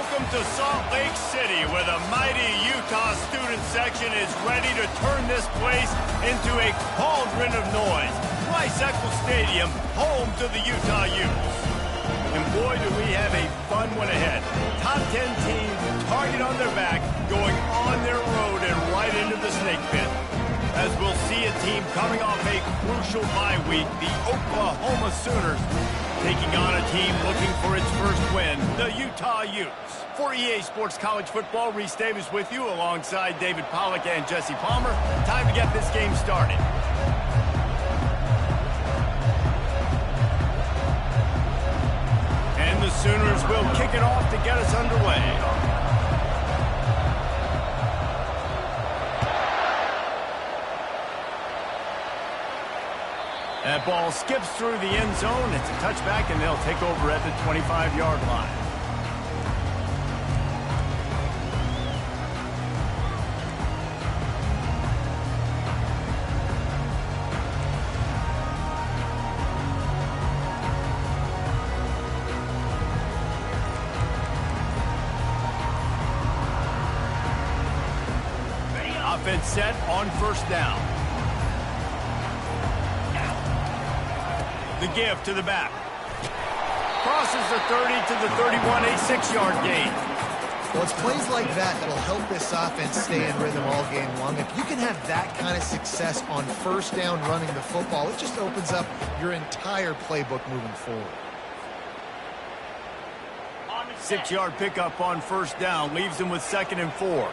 Welcome to Salt Lake City, where the mighty Utah student section is ready to turn this place into a cauldron of noise. Rice-Eccles Stadium, home to the Utah Utes. And boy, do we have a fun one ahead. Top 10 teams, target on their back, going on their road and right into the snake pit. As we'll see a team coming off a crucial bye week, the Oklahoma Sooners, taking on a team looking for its first win, the Utah Utes. For EA Sports College Football, Reese Davis with you alongside David Pollack and Jesse Palmer. Time to get this game started. And the Sooners will kick it off to get us underway. That ball skips through the end zone. It's a touchback, and they'll take over at the 25-yard line. Offense set on first down. The give to the back. Crosses the 30 to the 31, a 6-yard gain. Well, it's plays like that that'll help this offense stay in rhythm all game long. If you can have that kind of success on first down running the football, it just opens up your entire playbook moving forward. 6-yard pickup on first down leaves them with 2nd and 4.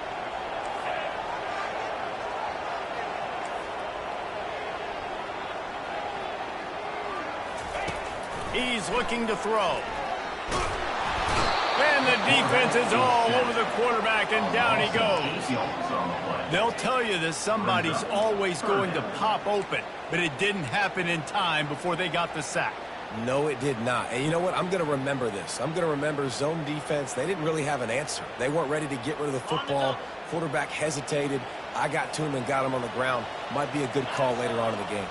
He's looking to throw. And the defense is all over the quarterback, and down he goes. They'll tell you that somebody's always going to pop open, but it didn't happen in time before they got the sack. No, it did not. And you know what? I'm going to remember this. I'm going to remember zone defense. They didn't really have an answer. They weren't ready to get rid of the football. Quarterback hesitated. I got to him and got him on the ground. Might be a good call later on in the game.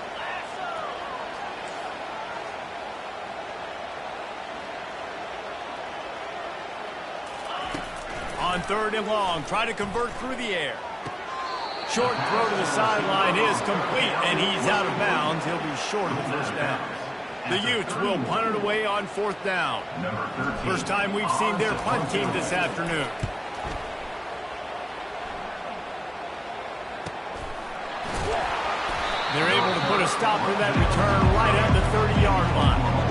On 3rd and long, try to convert through the air. Short throw to the sideline is complete, and he's out of bounds. He'll be short of the first down. The Utes will punt it away on 4th down. First time we've seen their punt team this afternoon. They're able to put a stop to that return right at the 30-yard line.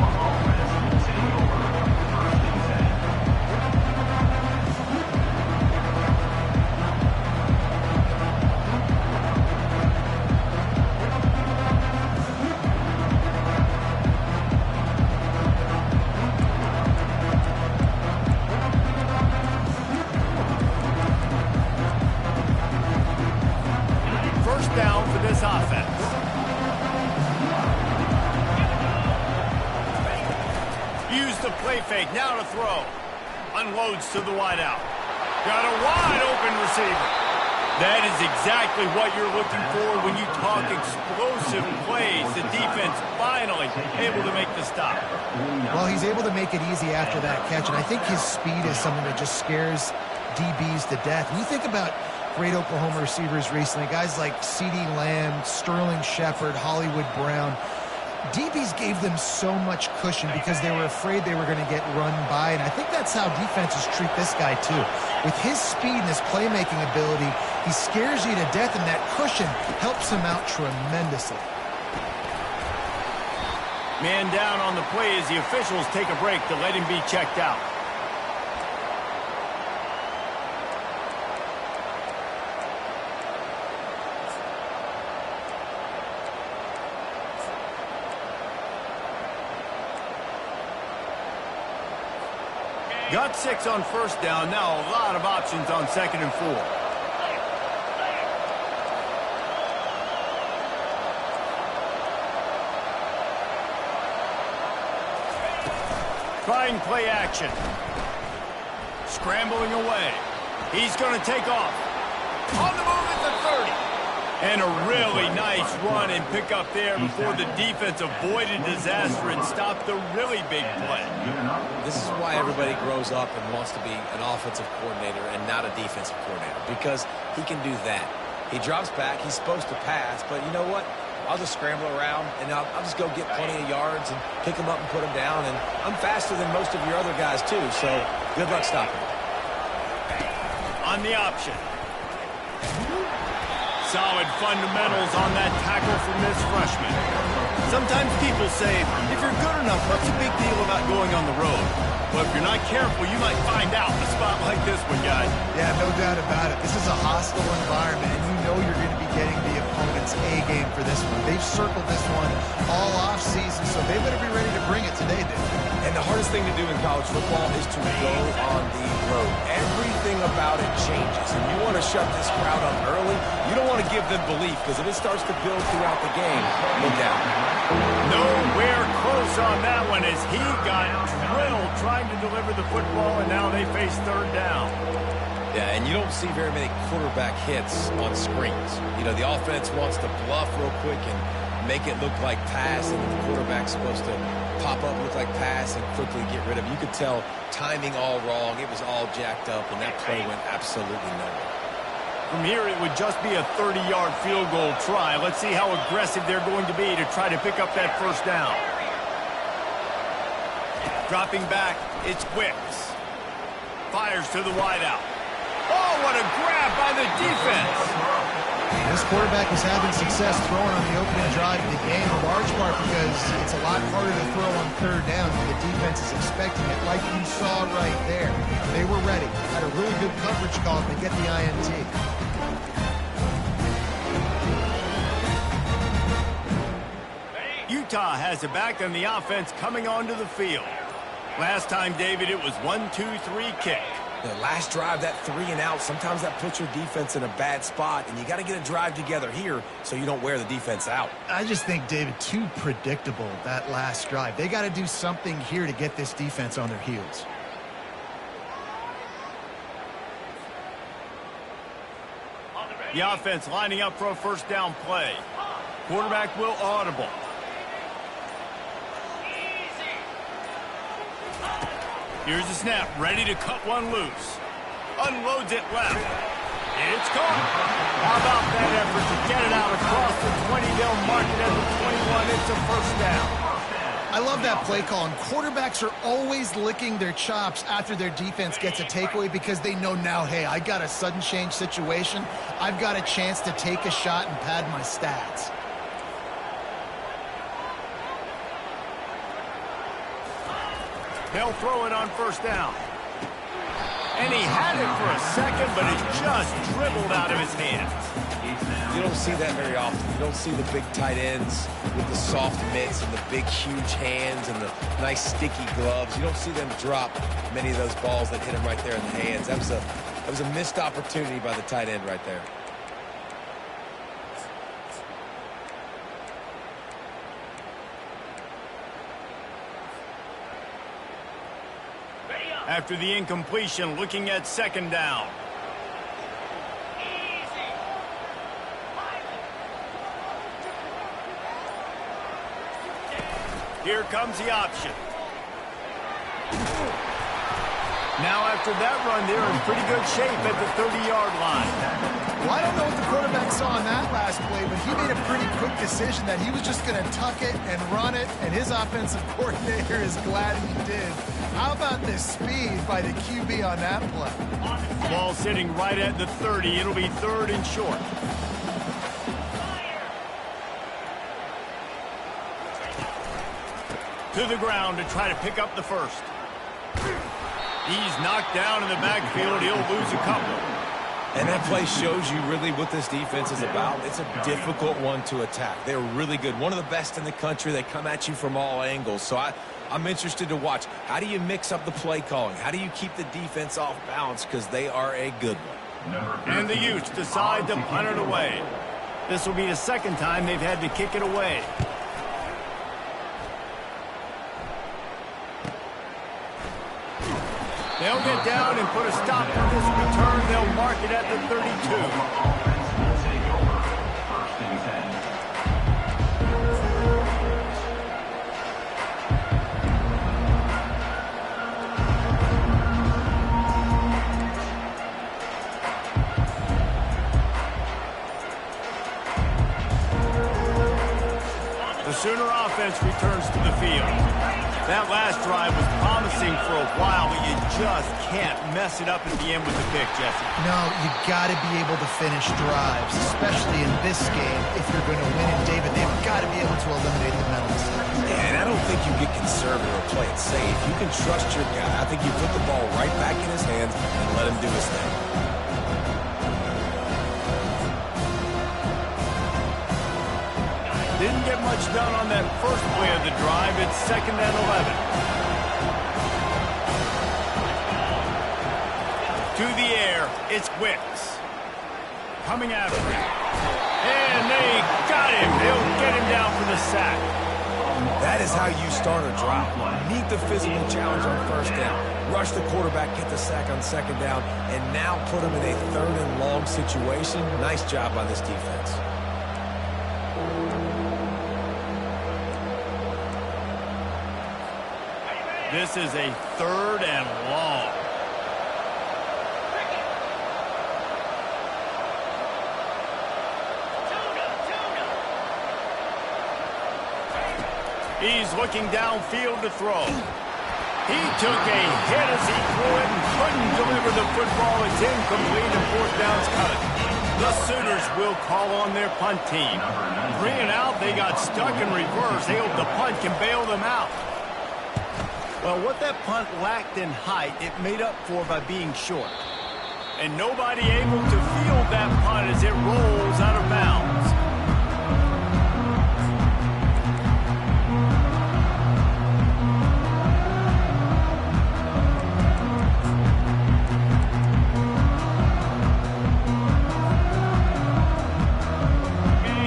Down for this offense. Use the play fake, now to throw. Unloads to the wideout. Got a wide open receiver. That is exactly what you're looking for when you talk explosive plays. The defense finally able to make the stop. Well, he's able to make it easy after that catch, and I think his speed is something that just scares DBs to death. When you think about great Oklahoma receivers recently, guys like CeeDee Lamb, Sterling Shepard, Hollywood Brown. DBs gave them so much cushion because they were afraid they were going to get run by, and I think that's how defenses treat this guy too. With his speed and his playmaking ability, he scares you to death, and that cushion helps him out tremendously. Man down on the play as the officials take a break to let him be checked out. Got 6 on first down. Now a lot of options on 2nd and 4. Trying play action. Scrambling away. He's going to take off. On the move at the 30. And a really nice run and pick up there before the defense avoided disaster and stopped the really big play. This is why everybody grows up and wants to be an offensive coordinator and not a defensive coordinator, because he can do that. He drops back. He's supposed to pass, but you know what? I'll just scramble around, and I'll just go get plenty of yards and pick them up and put them down. And I'm faster than most of your other guys, too, so good luck stopping. On the option. Solid fundamentals on that tackle from this freshman. Sometimes people say, if you're good enough, what's the big deal about going on the road? Well, if you're not careful, you might find out in a spot like this one, guys. Yeah, no doubt about it. This is a hostile environment, and you know you're going to be getting the opponent's A game for this one. They've circled this one all off season, so they better be ready to bring it today, Dave. And the hardest thing to do in college football is to go on the road. Everything about it changes, and you want to shut this crowd up early. You don't want to give them belief, because if it starts to build throughout the game, look out. Nowhere close on that one as he got drilled trying to deliver the football, and now they face third down. Yeah, and you don't see very many quarterback hits on screens. You know, the offense wants to bluff real quick and make it look like pass, and the quarterback's supposed to pop up, look like pass, and quickly get rid of it. You could tell timing all wrong. It was all jacked up, and that play went absolutely nowhere. From here, it would just be a 30-yard field goal try. Let's see how aggressive they're going to be to try to pick up that first down. Dropping back, it's Wicks. Fires to the wideout. Oh, what a grab by the defense. This quarterback is having success throwing on the opening drive of the game, in large part because it's a lot harder to throw on third down when the defense is expecting it, like you saw right there. They were ready. Had a really good coverage call to get the INT. Utah has it back on the offense coming onto the field. Last time, David, it was 1-2-3 kick. The last drive, that 3 and out, sometimes that puts your defense in a bad spot, and you got to get a drive together here so you don't wear the defense out. I just think, David, too predictable, that last drive. They got to do something here to get this defense on their heels. The offense lining up for a first down play. Quarterback will audible. Here's the snap, ready to cut one loose. Unloads it left. It's caught. How about that effort to get it out across the 20? They'll mark it at the 21. It's a first down. I love that play call, and quarterbacks are always licking their chops after their defense gets a takeaway because they know now, hey, I got a sudden change situation. I've got a chance to take a shot and pad my stats. They'll throw it on first down. And he had it for a second, but it just dribbled out of his hands. You don't see that very often. You don't see the big tight ends with the soft mitts and the big, huge hands and the nice, sticky gloves. You don't see them drop many of those balls that hit him right there in the hands. That was a missed opportunity by the tight end right there. After the incompletion, looking at second down. Here comes the option. Now after that run, they're in pretty good shape at the 30-yard line. Well, I don't know what the quarterback saw in that last play, but he made a pretty quick decision that he was just going to tuck it and run it, and his offensive coordinator is glad he did. How about the speed by the QB on that play? Ball sitting right at the 30. It'll be third and short. To the ground to try to pick up the first. He's knocked down in the backfield. He'll lose a couple. And that play shows you really what this defense is about. It's a difficult one to attack. They're really good. One of the best in the country. They come at you from all angles. So I'm interested to watch. How do you mix up the play calling? How do you keep the defense off balance? Because they are a good one. And the Utes decide to punt it away. This will be the second time they've had to kick it away. They'll get down and put a stop to this return. They'll mark it at the 32. Sooner offense returns to the field. That last drive was promising for a while, but you just can't mess it up at the end with the pick, Jesse. No, you got to be able to finish drives, especially in this game. If you're going to win it, David, they've got to be able to eliminate the mental mistakes. Yeah, and I don't think you get conservative or play it safe. You can trust your guy. I think you put the ball right back in his hands and let him do his thing. Didn't get much done on that first play of the drive. It's 2nd and 11. To the air, it's Wicks. Coming after him. And they got him. They'll get him down for the sack. That is how you start a drive. Meet the physical challenge on 1st down. Rush the quarterback, get the sack on 2nd down, and now put him in a 3rd and long situation. Nice job by this defense. This is a 3rd and long. He's looking downfield to throw. He took a hit as he threw it and couldn't deliver the football. It's incomplete and 4th down's cut. The Sooners will call on their punt team. 3 and out, they got stuck in reverse. They hope the punt can bail them out. Well, what that punt lacked in height, it made up for by being short. And nobody able to field that punt as it rolls out of bounds.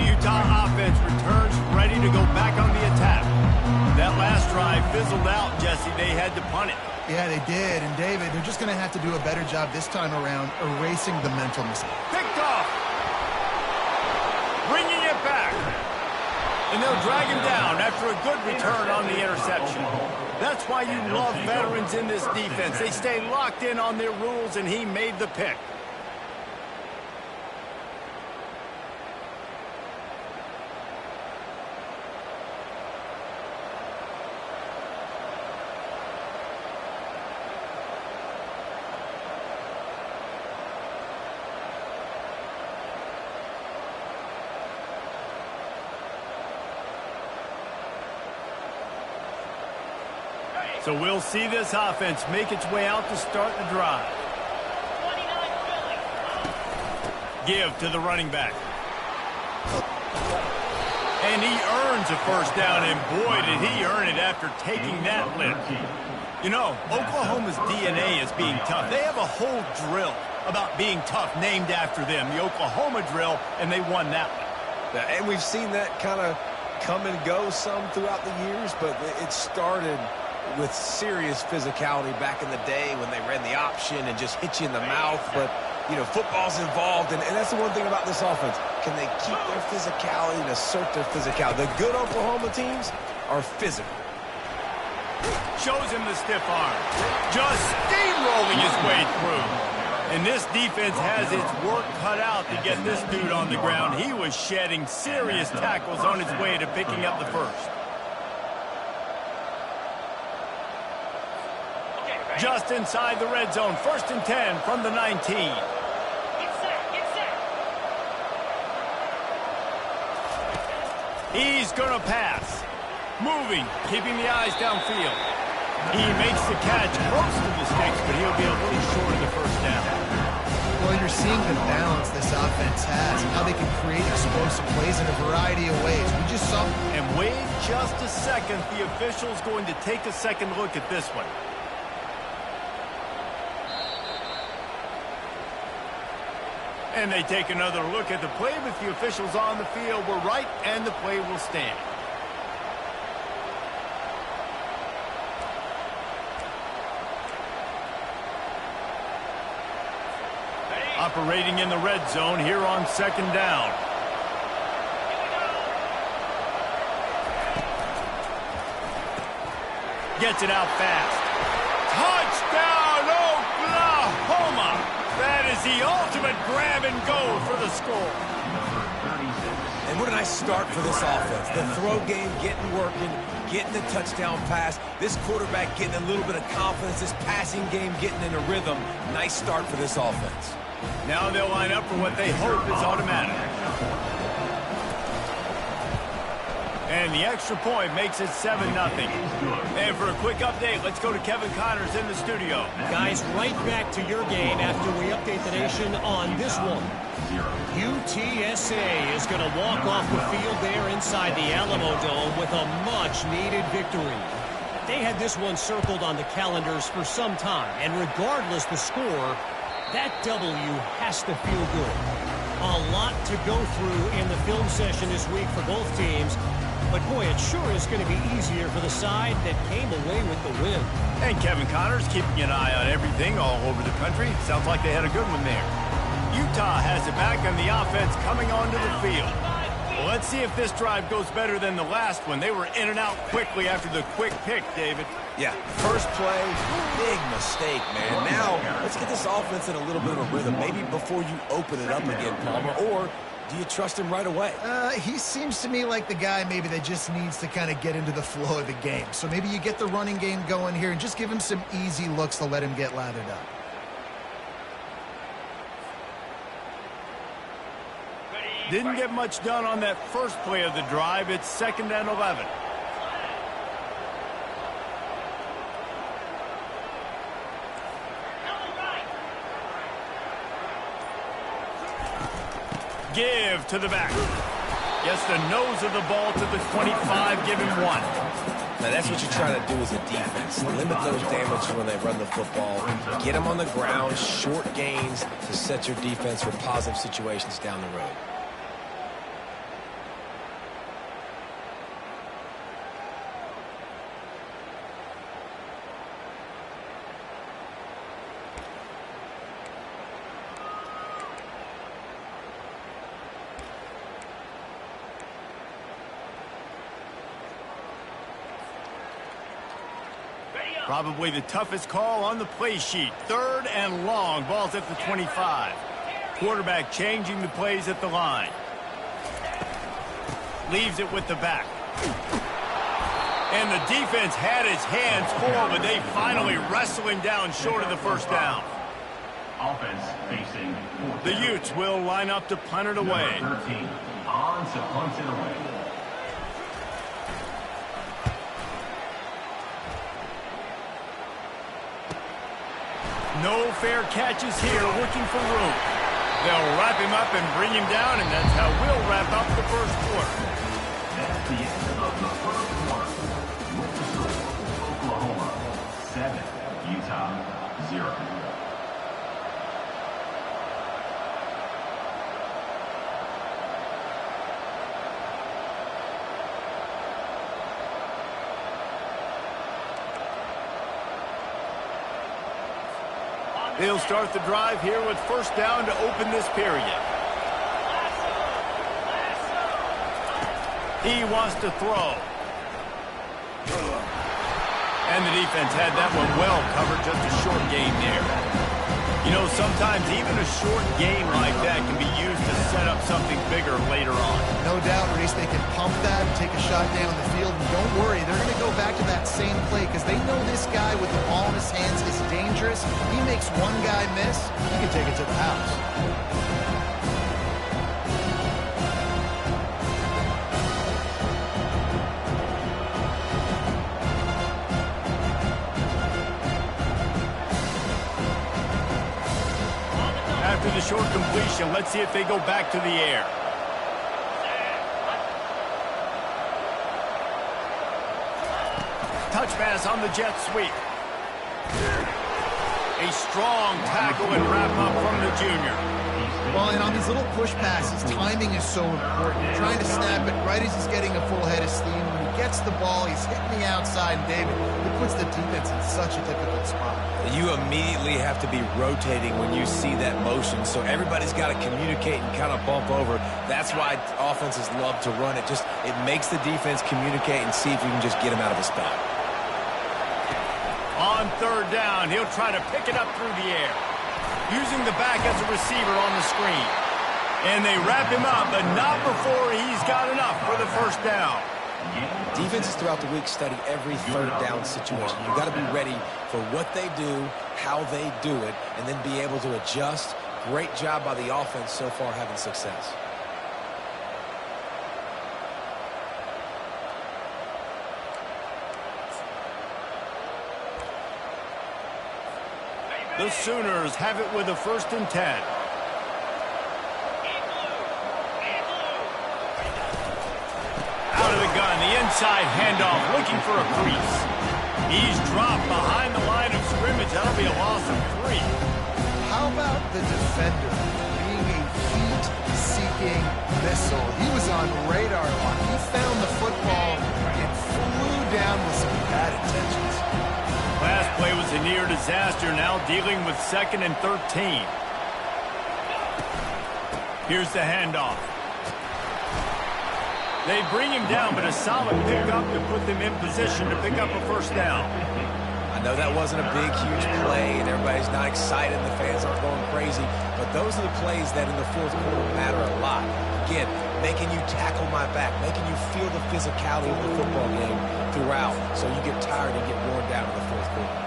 Utah offense returns ready to go back on the attack. That last drive fizzled out, Jesse. They had to punt it. Yeah, they did. And, David, they're just going to have to do a better job this time around erasing the mental mistake. Picked off. Bringing it back. And they'll drag him down after a good return on the interception. That's why you love veterans in this defense. They stay locked in on their rules, and he made the pick. So we'll see this offense make its way out to start the drive. 29 Philly. Give to the running back. And he earns a 1st down, and boy, did he earn it after taking that lift. You know, Oklahoma's DNA is being tough. They have a whole drill about being tough named after them, the Oklahoma drill, and they won that one. And we've seen that kind of come and go some throughout the years, but it started with serious physicality back in the day when they ran the option and just hit you in the mouth. But, you know, football's involved, and that's the one thing about this offense. Can they keep their physicality and assert their physicality? The good Oklahoma teams are physical. Shows him the stiff arm. Just steamrolling his way through. And this defense has its work cut out to get this dude on the ground. He was shedding serious tackles on his way to picking up the 1st. Just inside the red zone. 1st and 10 from the 19. Get set, get set. He's going to pass. Moving, keeping the eyes downfield. He makes the catch close to the sticks, but he'll be a little short of the 1st down. Well, you're seeing the balance this offense has and how they can create explosive plays in a variety of ways. We just saw. And wait just a second. The official's going to take a second look at this one. And they take another look at the play with the officials on the field. We're right, and the play will stand. Operating in the red zone here on 2nd down. Gets it out fast. Touchdown, Oklahoma! That is the ultimate grab and go for the score. And what a nice start for this offense. The throw game getting working, getting the touchdown pass. This quarterback getting a little bit of confidence. This passing game getting in a rhythm. Nice start for this offense. Now they'll line up for what they hope is automatic. And the extra point makes it 7-0. And for a quick update, let's go to Kevin Connors in the studio. Guys, right back to your game after we update the nation on this one. UTSA is going to walk off the field there inside the Alamo Dome with a much-needed victory. They had this one circled on the calendars for some time, and regardless the score, that W has to feel good. A lot to go through in the film session this week for both teams, but boy, it sure is going to be easier for the side that came away with the win. And Kevin Connors keeping an eye on everything all over the country. Sounds like they had a good one there. Utah has it back on the offense coming onto the field. Well, let's see if this drive goes better than the last one. They were in and out quickly after the quick pick, David. Yeah, first play, big mistake, man. Now, let's get this offense in a little bit of a rhythm. Maybe before you open it up again, Palmer, or do you trust him right away? He seems to me like the guy maybe that just needs to kind of get into the flow of the game. So maybe you get the running game going here and just give him some easy looks to let him get lathered up. Didn't get much done on that first play of the drive. It's 2nd and 11. Give to the back. Gets the nose of the ball to the 25, give him 1. Now, that's what you're trying to do as a defense. Limit those damages when they run the football. Get them on the ground, short gains to set your defense for positive situations down the road. Probably the toughest call on the play sheet. 3rd and long. Ball's at the 25. Quarterback changing the plays at the line. Leaves it with the back. And the defense had his hands full, but they finally wrestle him down short of the first down. Offense facing The Utes will line up to punt it away. 13 on to punt it away. No fair catches here, looking for room. They'll wrap him up and bring him down, and that's how we'll wrap up the first quarter. That's the end of the first quarter. With the score, Oklahoma 7, Utah 0. They'll start the drive here with first down to open this period. He wants to throw. And the defense had that one well covered, just a short gain there. You know, sometimes even a short game like that can be used to set up something bigger later on. No doubt, Reese, they can pump that, take a shot down the field, and don't worry, they're going to go back to that same play because they know this guy with the ball in his hands is dangerous. He makes one guy miss, he can take it to the house. After the short completion, let's see if they go back to the air. Touch pass on the jet sweep. A strong tackle and wrap up from the junior. Well, and on these little push passes, timing is so important. You're trying to snap it right as he's getting a full head of steam. When he gets the ball, he's hitting the outside, and David, it puts the defense in such a difficult spot. You immediately have to be rotating when you see that motion, so everybody's got to communicate and kind of bump over. That's why offenses love to run it. It makes the defense communicate and see if you can just get him out of a spot. On third down, he'll try to pick it up through the air. Using the back as a receiver on the screen. And they wrap him up, but not before he's got enough for the first down. Defenses throughout the week study every third down situation. You've got to be ready for what they do, how they do it, and then be able to adjust. Great job by the offense so far having success. The Sooners have it with a 1st and 10. Out of the gun, the inside handoff, looking for a crease. He's dropped behind the line of scrimmage. That'll be a loss of 3. How about the defender being a heat-seeking missile? He was on radar lock. He found the football and flew down with some bad intentions. Last play was a near disaster, now dealing with 2nd and 13. Here's the handoff. They bring him down, but a solid pickup to put them in position to pick up a 1st down. I know that wasn't a big, huge play, and everybody's not excited, the fans aren't going crazy, but those are the plays that in the 4th quarter matter a lot. Again, making you tackle my back, making you feel the physicality of the football game throughout, so you get tired and get worn down in the 4th quarter.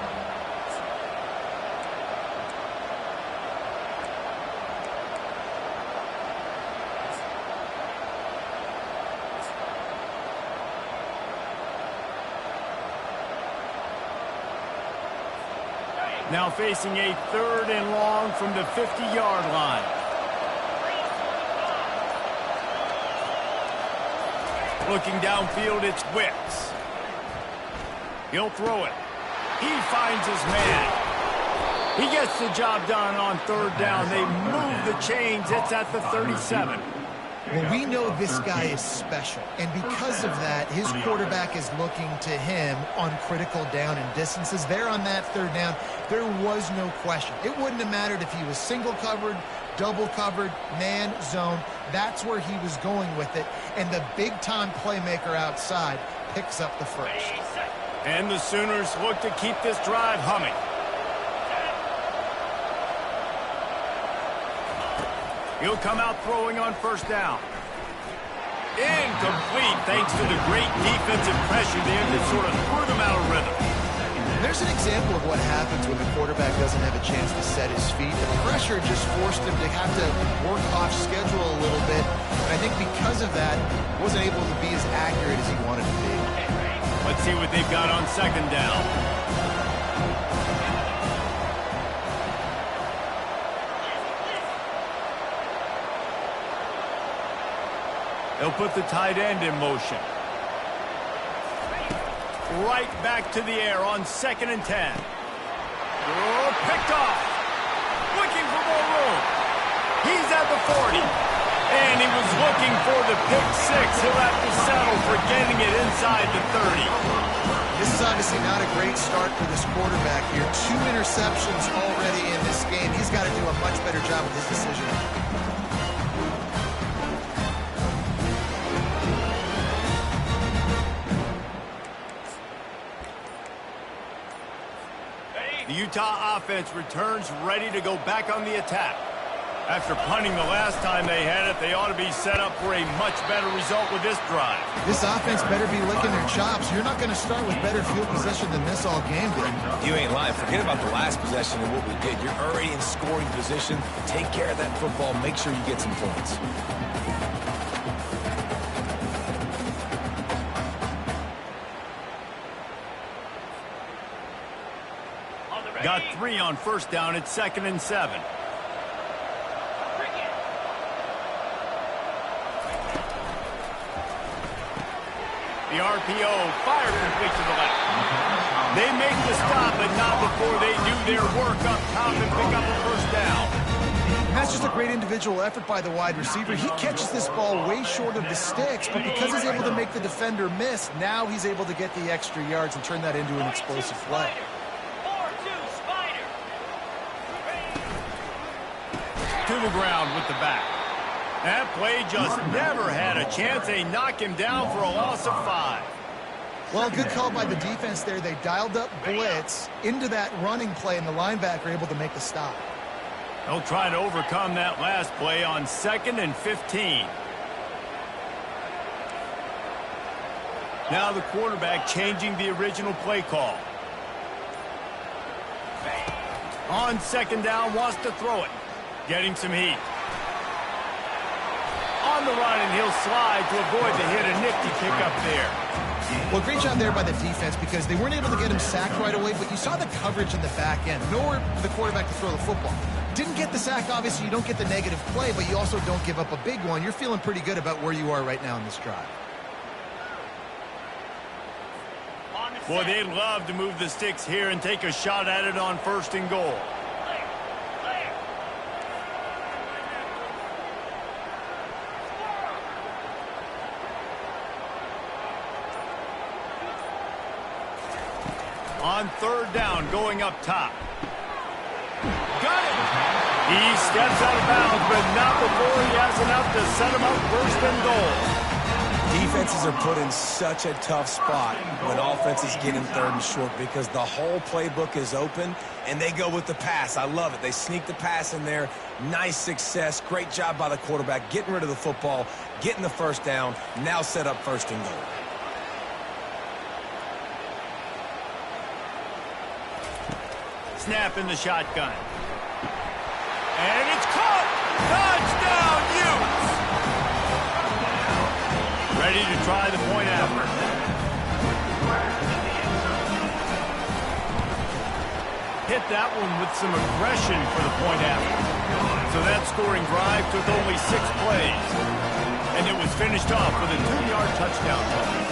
Now facing a 3rd and long from the 50-yard line. Looking downfield, it's Wicks. He'll throw it. He finds his man. He gets the job done on 3rd down. They move the chains. It's at the 37. Well, we know this guy is special, and because of that, his quarterback is looking to him on critical down and distances. There on that 3rd down, there was no question. It wouldn't have mattered if he was single covered, double covered, man, zone. That's where he was going with it, and the big-time playmaker outside picks up the 1st. And the Sooners look to keep this drive humming. He'll come out throwing on 1st down. Incomplete thanks to the great defensive pressure there that sort of threw them out of rhythm. There's an example of what happens when the quarterback doesn't have a chance to set his feet. The pressure just forced him to have to work off schedule a little bit. And I think because of that, wasn't able to be as accurate as he wanted to be. Let's see what they've got on 2nd down. They'll put the tight end in motion. Right back to the air on 2nd and 10. Oh, picked off. Looking for more room. He's at the 40. And he was looking for the pick 6. He'll have to settle for getting it inside the 30. This is obviously not a great start for this quarterback here. 2 interceptions already in this game. He's got to do a much better job with his decision. The Utah offense returns ready to go back on the attack. After punting the last time they had it, they ought to be set up for a much better result with this drive. This offense better be licking their chops. You're not going to start with better field position than this all game did. You ain't lying. Forget about the last possession and what we did. You're already in scoring position. Take care of that football. Make sure you get some points. Got 3 on 1st down. It's 2nd and 7. The RPO fired complete to the left. They make the stop, but not before they do their work up top and pick up a 1st down. And that's just a great individual effort by the wide receiver. He catches this ball way short of the sticks, but because he's able to make the defender miss, now he's able to get the extra yards and turn that into an explosive play. To the ground with the back. That play just never had a chance. They knock him down for a loss of 5. Well, good call by the defense there. They dialed up blitz into that running play, and the linebacker able to make the stop. They'll try to overcome that last play on 2nd and 15. Now the quarterback changing the original play call. On 2nd down, wants to throw it. Getting some heat. On the run, and he'll slide to avoid the hit. A nifty pickup there. Well, great job there by the defense because they weren't able to get him sacked right away, but you saw the coverage in the back end. Nowhere for the quarterback to throw the football. Didn't get the sack, obviously. You don't get the negative play, but you also don't give up a big one. You're feeling pretty good about where you are right now in this drive. Boy, they'd love to move the sticks here and take a shot at it on 1st and goal. On 3rd down, going up top. Got it! He steps out of bounds, but not before he has enough to set him up 1st and goal. Defenses are put in such a tough spot when offenses get in 3rd and short because the whole playbook is open, and they go with the pass. I love it. They sneak the pass in there. Nice success. Great job by the quarterback getting rid of the football, getting the 1st down, now set up 1st and goal. Snap in the shotgun. And it's caught! Touchdown, Utes! Ready to try the point after. Hit that one with some aggression for the point after. So that scoring drive took only 6 plays. And it was finished off with a 2-yard touchdown total.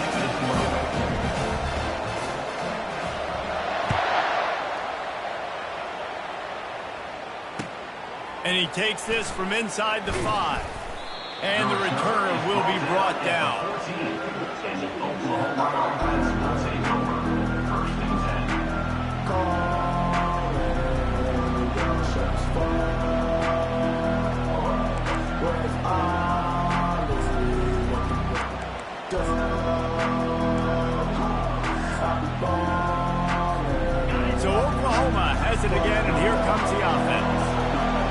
And he takes this from inside the 5. And the returner will be brought down. So Oklahoma has it again, and here comes the offense.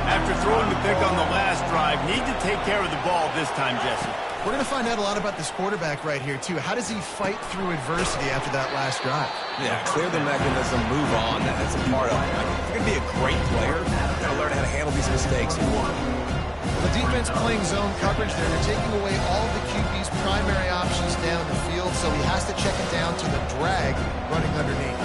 After throwing the pick on the last drive, need to take care of the ball this time, Jesse. We're going to find out a lot about this quarterback right here, too. How does he fight through adversity after that last drive? Yeah, clear the mechanism, move on. That's a part of it. Like, if you're going to be a great player, you've got to learn how to handle these mistakes. The defense playing zone coverage there. They're taking away all the QB's primary options down the field, so he has to check it down to the drag running underneath.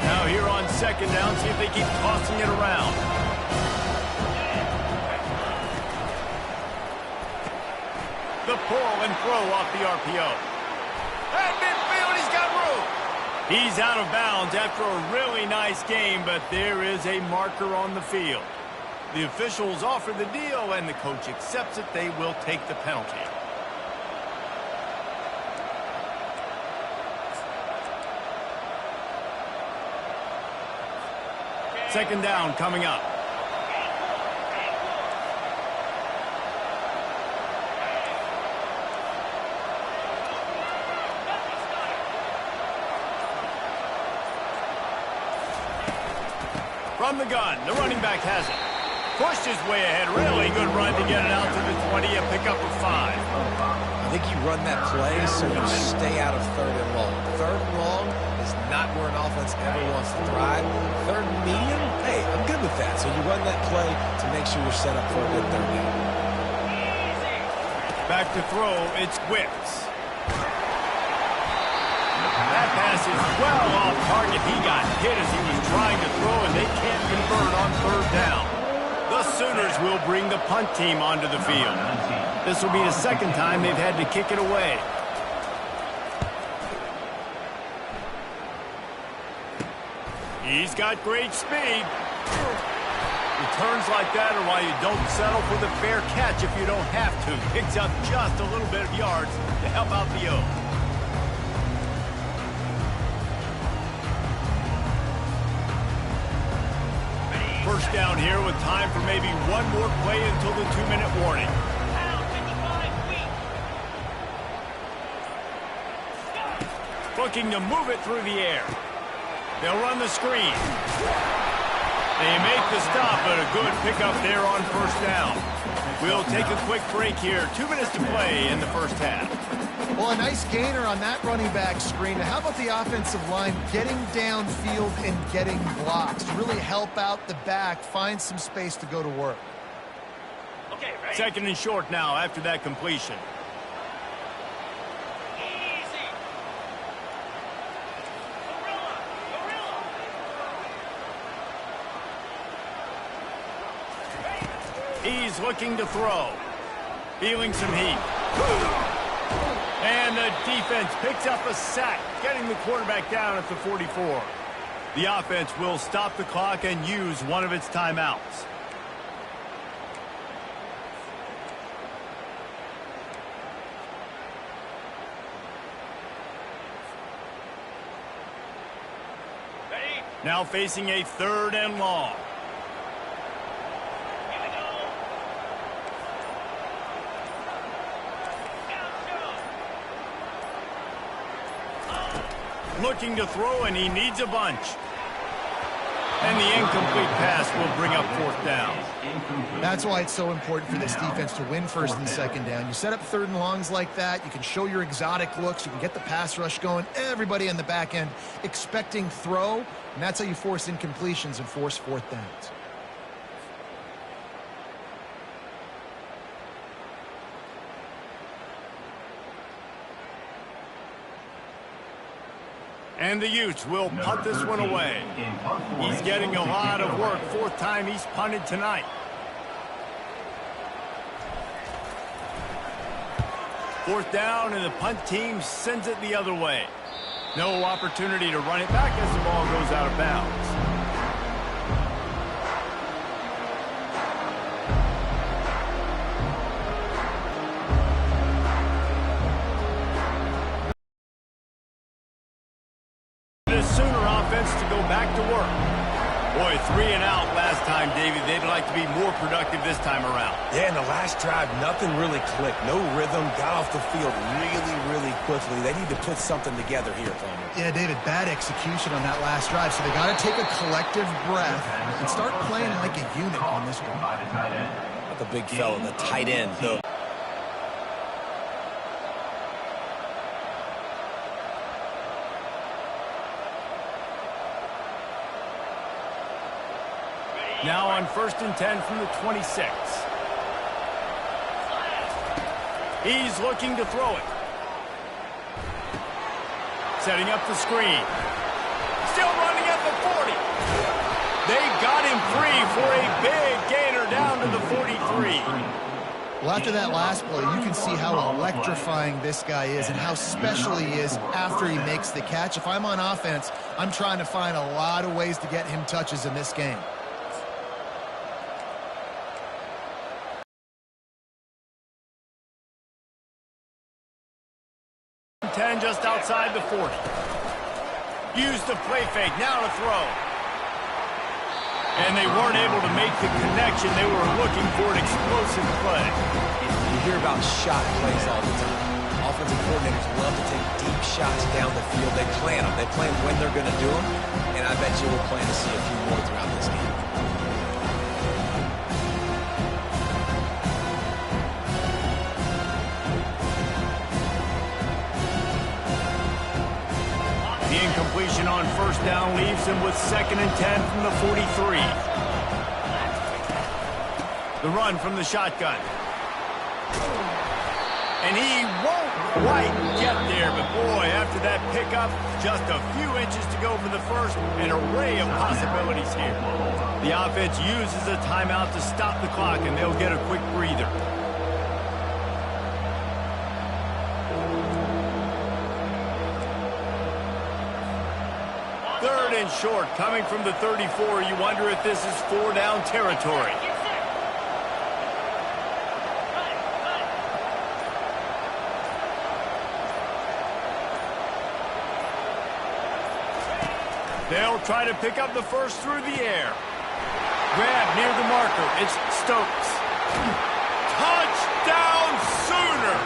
Now here on 2nd down, see if they keep tossing it around. The pull and throw off the RPO. At midfield, he's got room. He's out of bounds after a really nice game, but there is a marker on the field. The officials offer the deal, and the coach accepts it. They will take the penalty. Second down coming up. From the gun, the running back has it. Pushed his way ahead. Really good run to get it out to the 20, a pickup of 5. I think you run that play so you stay out of 3rd and long. 3rd and long is not where an offense ever wants to thrive. 3rd and medium, hey, I'm good with that. So you run that play to make sure you're set up for a good 3rd down. Back to throw, it's Whips. That pass is well off target. He got hit as he was trying to throw, and they can't convert on 3rd down. The Sooners will bring the punt team onto the field. This will be the 2nd time they've had to kick it away. He's got great speed. Returns like that are why you don't settle for the fair catch if you don't have to. Picks up just a little bit of yards to help out the O. First down here with time for maybe one more play until the 2-minute warning. looking to move it through the air. They'll run the screen. They make the stop, but a good pickup there on first down. We'll take a quick break here. 2 minutes to play in the first half. Well, a nice gainer on that running back screen. Now, how about the offensive line getting downfield and getting blocks to really help out the back, find some space to go to work? Okay, ready? Second and short now after that completion. Easy. Gorilla. He's looking to throw. Feeling some heat. And the defense picks up a sack, getting the quarterback down at the 44. The offense will stop the clock and use one of its timeouts. Ready? Now facing a 3rd and long. Here we go. Looking to throw, and he needs a bunch. And the incomplete pass will bring up 4th down. That's why it's so important for this defense to win 1st and 2nd down. You set up 3rd and longs like that, you can show your exotic looks, you can get the pass rush going, everybody on the back end expecting throw, and that's how you force incompletions and force 4th downs. And the Utes will punt this one away. He's getting a lot of work. 4th time he's punted tonight. Fourth down, and the punt team sends it the other way. No opportunity to run it back as the ball goes out of bounds. Sooner offense to go back to work. Boy, 3 and out last time, David. They'd like to be more productive this time around. Yeah, in the last drive, nothing really clicked. No rhythm, got off the field really quickly. They need to put something together here, Palmer. Yeah, David, bad execution on that last drive, so they got to take a collective breath and start playing like a unit on this one. Not the big fella, the tight end, though. Now on 1st and 10 from the 26. He's looking to throw it. Setting up the screen. Still running at the 40. They got him free for a big gainer down to the 43. Well, after that last play, you can see how electrifying this guy is and how special he is after he makes the catch. If I'm on offense, I'm trying to find a lot of ways to get him touches in this game. Just outside the 40. Use the play fake, now to throw. And they weren't able to make the connection. They were looking for an explosive play. You hear about shot plays all the time. Offensive coordinators love to take deep shots down the field. They plan them. They plan when they're going to do them. And I bet you we'll plan to see a few more throughout this game. Incompletion on 1st down leaves him with 2nd and 10 from the 43. The run from the shotgun. And he won't quite get there, but boy, after that pickup, just a few inches to go for the first, an array of possibilities here. The offense uses a timeout to stop the clock, and they'll get a quick breather. Third and short, coming from the 34. You wonder if this is 4-down territory. They'll try to pick up the first through the air. Grab near the marker. It's Stokes. Touchdown Sooners!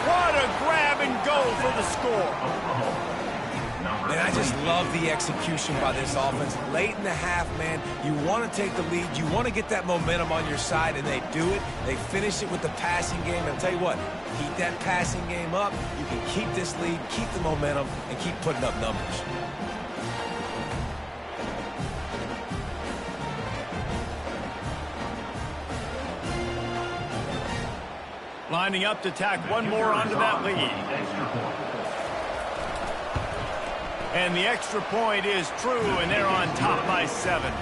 What a grab and go for the score. And I just love the execution by this offense. Late in the half, man, you want to take the lead. You want to get that momentum on your side, and they do it. They finish it with the passing game. And I'll tell you what, keep that passing game up. You can keep this lead, keep the momentum, and keep putting up numbers. Lining up to tack one more onto that lead. And the extra point is true, and they're on top by 7.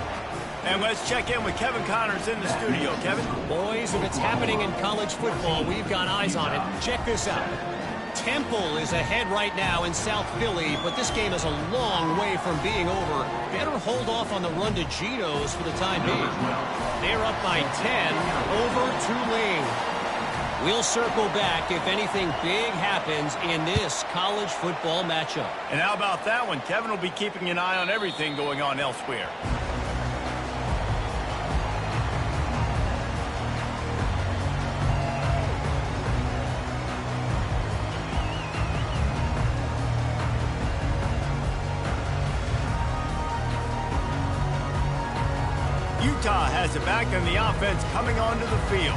And let's check in with Kevin Connors in the studio. Kevin? Boys, if it's happening in college football, we've got eyes on it. Check this out. Temple is ahead right now in South Philly, but this game is a long way from being over. Better hold off on the run to Geno's for the time being. They're up by 10 over Tulane. We'll circle back if anything big happens in this college football matchup. And how about that one? Kevin will be keeping an eye on everything going on elsewhere. Utah has it back, and the offense coming onto the field.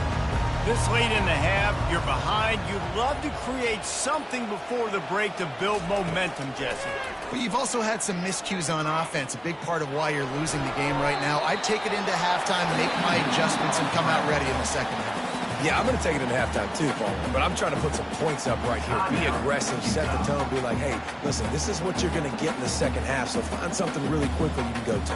This late in the half, you're behind. You'd love to create something before the break to build momentum, Jesse. But you've also had some miscues on offense, a big part of why you're losing the game right now. I'd take it into halftime, make my adjustments, and come out ready in the second half. Yeah, I'm going to take it into halftime too, Paul. But I'm trying to put some points up right here. Be aggressive, set the tone, be like, hey, listen, this is what you're going to get in the second half, so find something really quickly you can go to.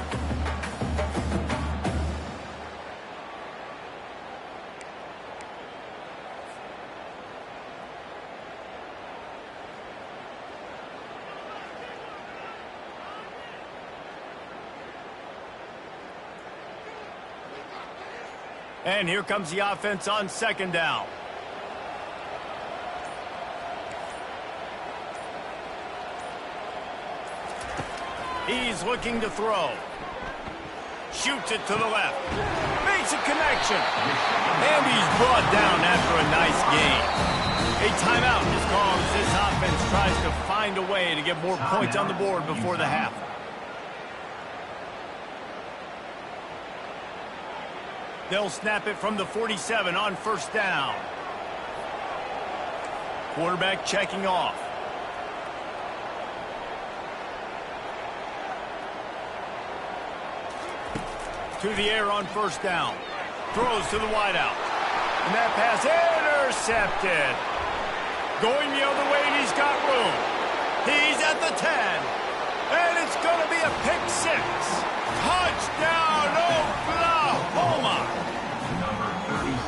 And here comes the offense on second down. He's looking to throw. Shoots it to the left. Makes a connection. And he's brought down after a nice gain. A timeout is called as this offense tries to find a way to get more points on the board before the half. They'll snap it from the 47 on first down. Quarterback checking off. To the air on first down. Throws to the wideout. And that pass intercepted. Going the other way, and he's got room. He's at the 10. And it's going to be a pick 6. Touchdown, Oklahoma!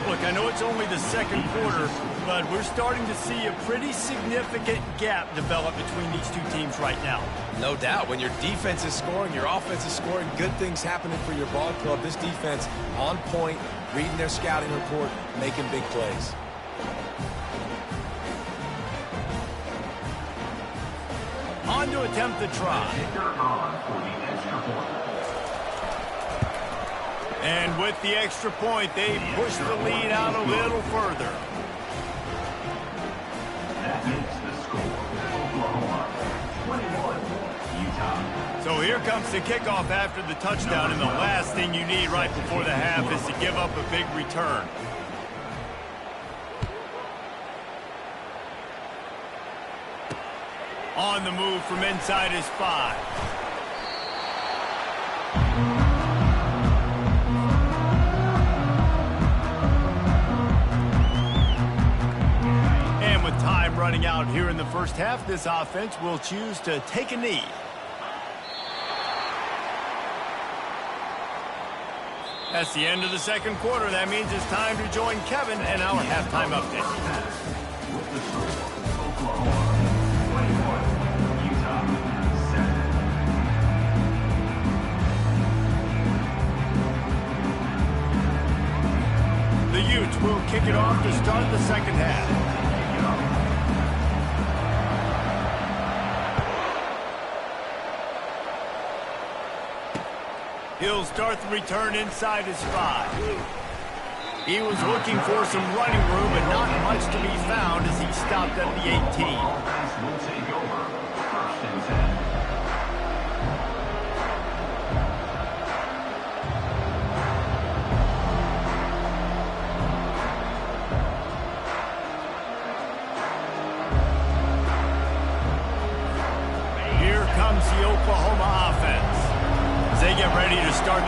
Look, I know it's only the second quarter, but we're starting to see a pretty significant gap develop between these two teams right now. No doubt. When your defense is scoring, your offense is scoring, good things happening for your ball club. This defense on point, reading their scouting report, making big plays. On to attempt the try. And with the extra point, they push the lead out a little further. That makes the score. Oklahoma 21, Utah. So here comes the kickoff after the touchdown, and the last thing you need right before the half is to give up a big return. On the move from inside his 5. And with time running out here in the first half, this offense will choose to take a knee. That's the end of the second quarter. That means it's time to join Kevin and our halftime update. With the score, Oklahoma 21, Utah 7. The Utes will kick it off to start the second half. He'll start the return inside his 5. He was looking for some running room, but not much to be found as he stopped at the 18. Offense will take over. 1st and 10.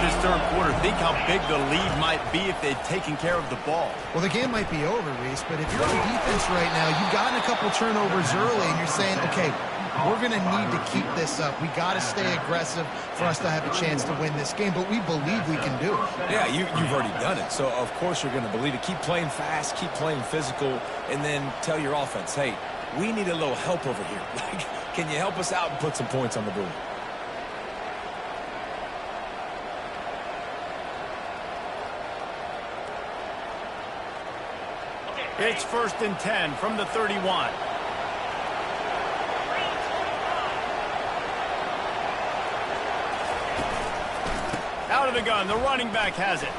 this third quarter, think how big the lead might be if they'd taken care of the ball. Well, the game might be over, Reese, but if you're on defense right now, you've gotten a couple turnovers early, and you're saying, okay, we're going to need to keep this up. We got to stay aggressive for us to have a chance to win this game, but we believe we can do it. Yeah, you've already done it, so of course you're going to believe it. Keep playing fast, keep playing physical, and then tell your offense, hey, we need a little help over here. Like, can you help us out and put some points on the board? It's 1st and 10 from the 31. Out of the gun, the running back has it.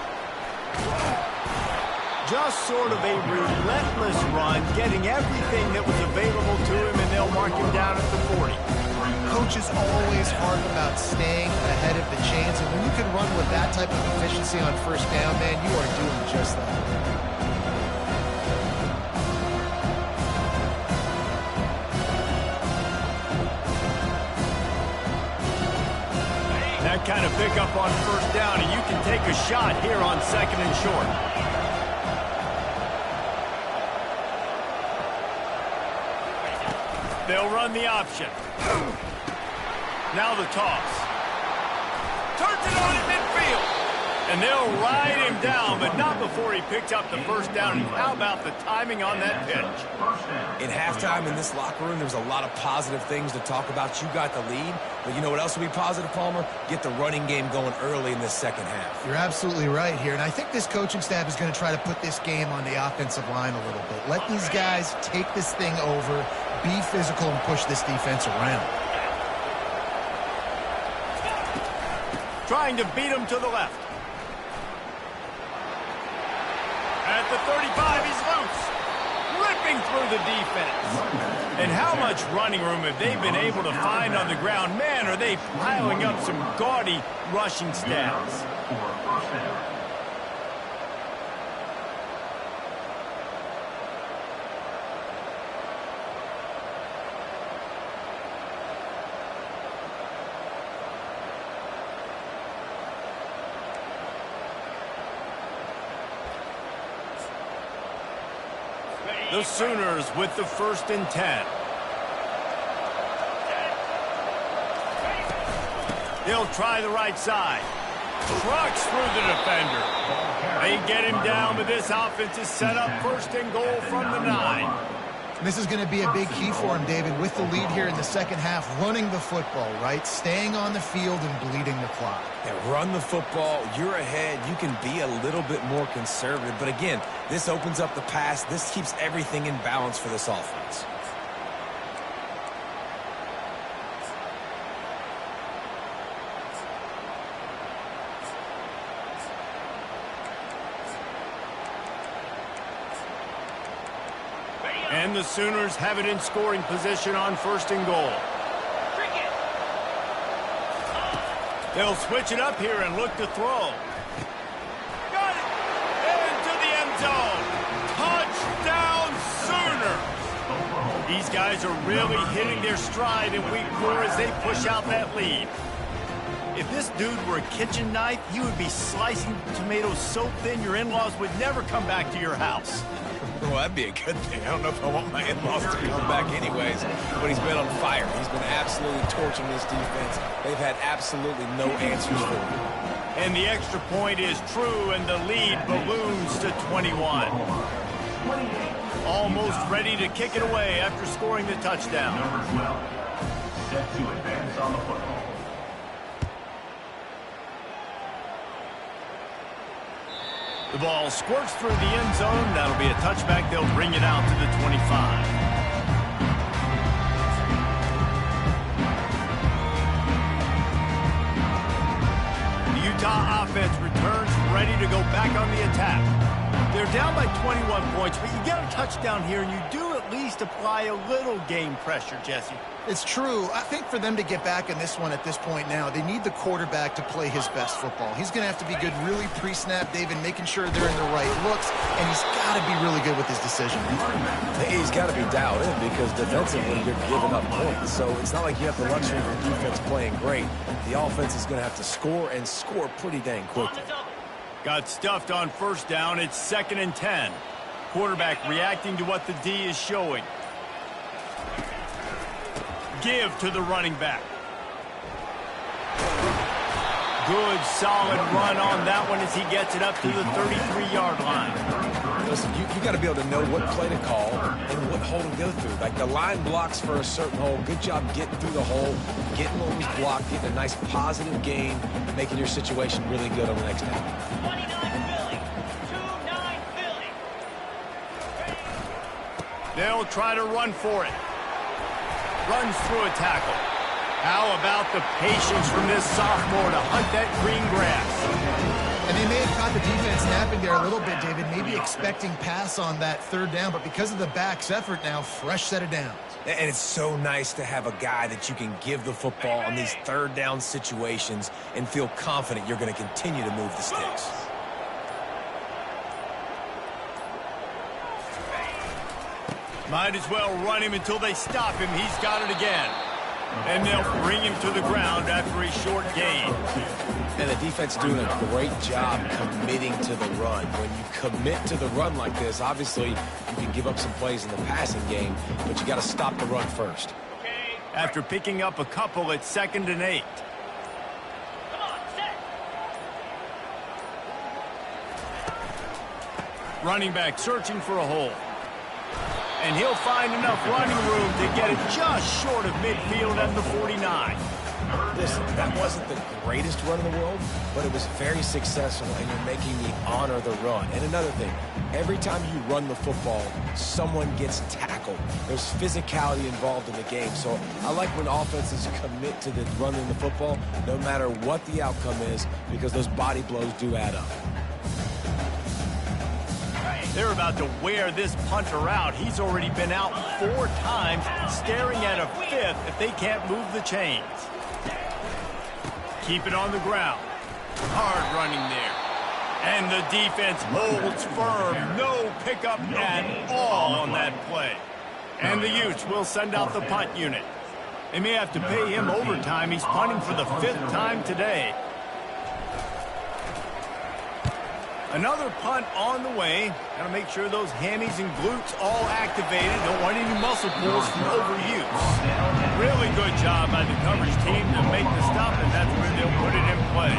Just sort of a relentless run, getting everything that was available to him, and they'll mark him down at the 40. Coaches always harp about staying ahead of the chains, and when you can run with that type of efficiency on first down, man, you are doing just that. That kind of pickup on first down, and you can take a shot here on 2nd and short. They'll run the option. Now the toss. Turns it on in midfield. And they'll ride him down, but not before he picked up the first down. And how about the timing on that pitch? In halftime in this locker room, there was a lot of positive things to talk about. You got the lead, but you know what else will be positive, Palmer? Get the running game going early in this second half. You're absolutely right here, and I think this coaching staff is going to try to put this game on the offensive line a little bit. Let these guys take this thing over, be physical, and push this defense around. Trying to beat him to the left. At the 35, he's loose. Ripping through the defense. And how much running room have they been able to find on the ground? Man, are they piling up some gaudy rushing stats. The Sooners with the 1st and 10. They'll try the right side. Trucks through the defender. They get him down, but this offense is set up 1st and goal from the 9. This is going to be a big key for him, David, with the lead here in the second half, running the football, right? Staying on the field and bleeding the clock. Yeah, run the football. You're ahead. You can be a little bit more conservative. But again, this opens up the pass. This keeps everything in balance for this offense. And the Sooners have it in scoring position on 1st and goal. They'll switch it up here and look to throw. Got it! Into the end zone. Touchdown, Sooners! These guys are really hitting their stride in week 4 as they push out that lead. If this dude were a kitchen knife, he would be slicing tomatoes so thin your in-laws would never come back to your house. Well, that'd be a good thing. I don't know if I want my in-laws to come back anyways, but he's been on fire. He's been absolutely torching this defense. They've had absolutely no answers for him. And the extra point is true, and the lead balloons to 21. Almost ready to kick it away after scoring the touchdown. Number 12, set to advance on the football. The ball squirts through the end zone. That'll be a touchback. They'll bring it out to the 25. The Utah offense returns ready to go back on the attack. They're down by 21 points, but you get a touchdown here, and you do at least apply a little game pressure, Jesse. It's true. I think for them to get back in this one at this point now, they need the quarterback to play his best football. He's going to have to be good really pre-snap, David, making sure they're in the right looks, and he's got to be really good with his decision. He's got to be dialed in because defensively you're giving up points. So it's not like you have the luxury of your defense playing great. The offense is going to have to score and score pretty dang quickly. Got stuffed on first down. It's 2nd and 10. Quarterback reacting to what the D is showing. Give to the running back. Good, solid run on that one as he gets it up to the 33-yard line. Listen, you got to be able to know what play to call and what hole to go through. Like the line blocks for a certain hole. Good job getting through the hole, getting what was blocked, getting a nice positive gain, making your situation really good on the next down. 29 Philly. 2-9 Philly. They'll try to run for it. Runs through a tackle. How about the patience from this sophomore to hunt that green grass? And they may have caught the defense napping there a little bit, David, maybe expecting pass on that 3rd down, but because of the back's effort now, fresh set of downs. And it's so nice to have a guy that you can give the football on these 3rd down situations and feel confident you're going to continue to move the sticks. Might as well run him until they stop him. He's got it again. And they'll bring him to the ground after a short gain. And the defense doing a great job committing to the run. When you commit to the run like this, obviously you can give up some plays in the passing game, but you got to stop the run first. After picking up a couple, it's 2nd and 8. Come on, set. Running back searching for a hole. And he'll find enough running room to get it just short of midfield at the 49. Listen, that wasn't the greatest run in the world, but it was very successful, and you're making me honor the run. And another thing, every time you run the football, someone gets tackled. There's physicality involved in the game. So I like when offenses commit to the running the football, no matter what the outcome is, because those body blows do add up. They're about to wear this punter out. He's already been out 4 times, staring at a 5th if they can't move the chains. Keep it on the ground. Hard running there. And the defense holds firm. No pickup at all on that play. And the Utes will send out the punt unit. They may have to pay him overtime. He's punting for the 5th time today. Another punt on the way. Got to make sure those hammies and glutes all activated. Don't want any muscle pulls from overuse. Really good job by the coverage team to make the stop, and that's where they'll put it in play.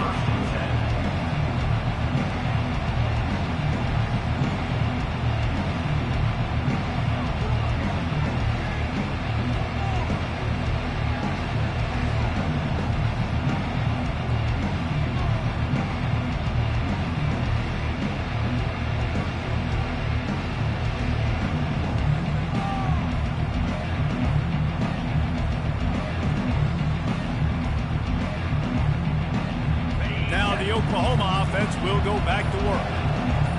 Oklahoma offense will go back to work.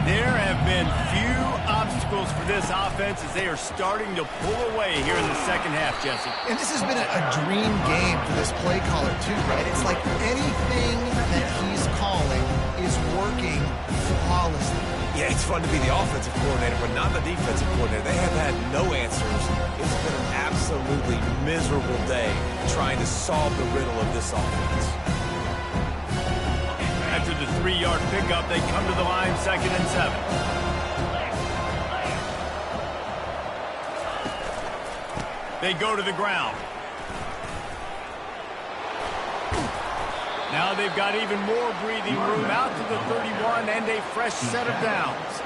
There have been few obstacles for this offense as they are starting to pull away here in the 2nd half, Jesse. And this has been a dream game for this play caller, too, right? It's like anything that he's calling is working flawlessly. Yeah, it's fun to be the offensive coordinator, but not the defensive coordinator. They have had no answers. It's been an absolutely miserable day trying to solve the riddle of this offense. After the 3-yard pickup, they come to the line 2nd and 7. They go to the ground. Now they've got even more breathing room out to the 31 and a fresh set of downs.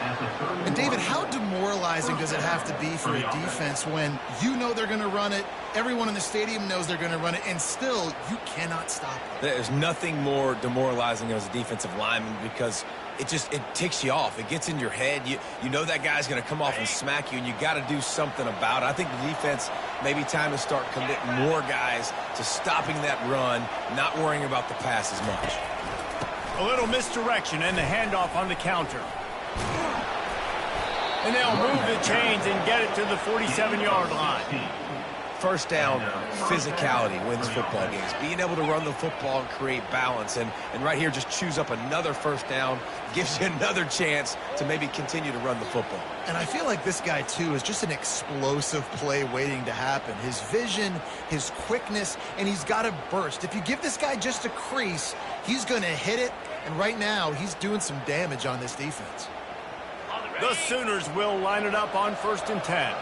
And David, how demoralizing does it have to be for a defense when you know they're going to run it, everyone in the stadium knows they're going to run it, and still you cannot stop it? There's nothing more demoralizing as a defensive lineman because it ticks you off. It gets in your head. You know that guy's going to come off and smack you, and you got to do something about it. I think the defense maybe time to start committing more guys to stopping that run, not worrying about the pass as much. A little misdirection and the handoff on the counter. And they'll move the chains and get it to the 47-yard line. First down, physicality wins football games. Being able to run the football and create balance. And right here, just choose up another first down, gives you another chance to maybe continue to run the football. And I feel like this guy, too, is just an explosive play waiting to happen. His vision, his quickness, and he's got a burst. If you give this guy just a crease, he's going to hit it. And right now, he's doing some damage on this defense. The Sooners will line it up on 1st and 10.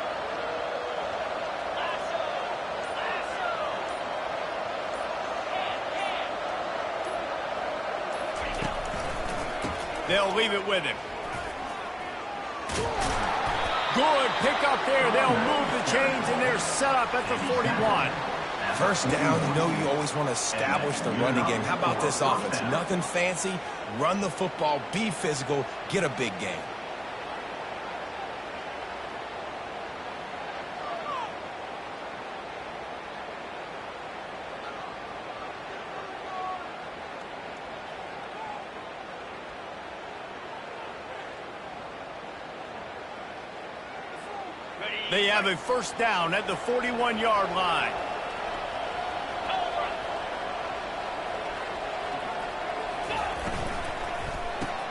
They'll leave it with him. Good pick up there. They'll move the chains, and they're set up at the 41. First down, you know you always want to establish the running game. How about this offense? Nothing fancy. Run the football, be physical, get a big gain. They have a first down at the 41-yard line.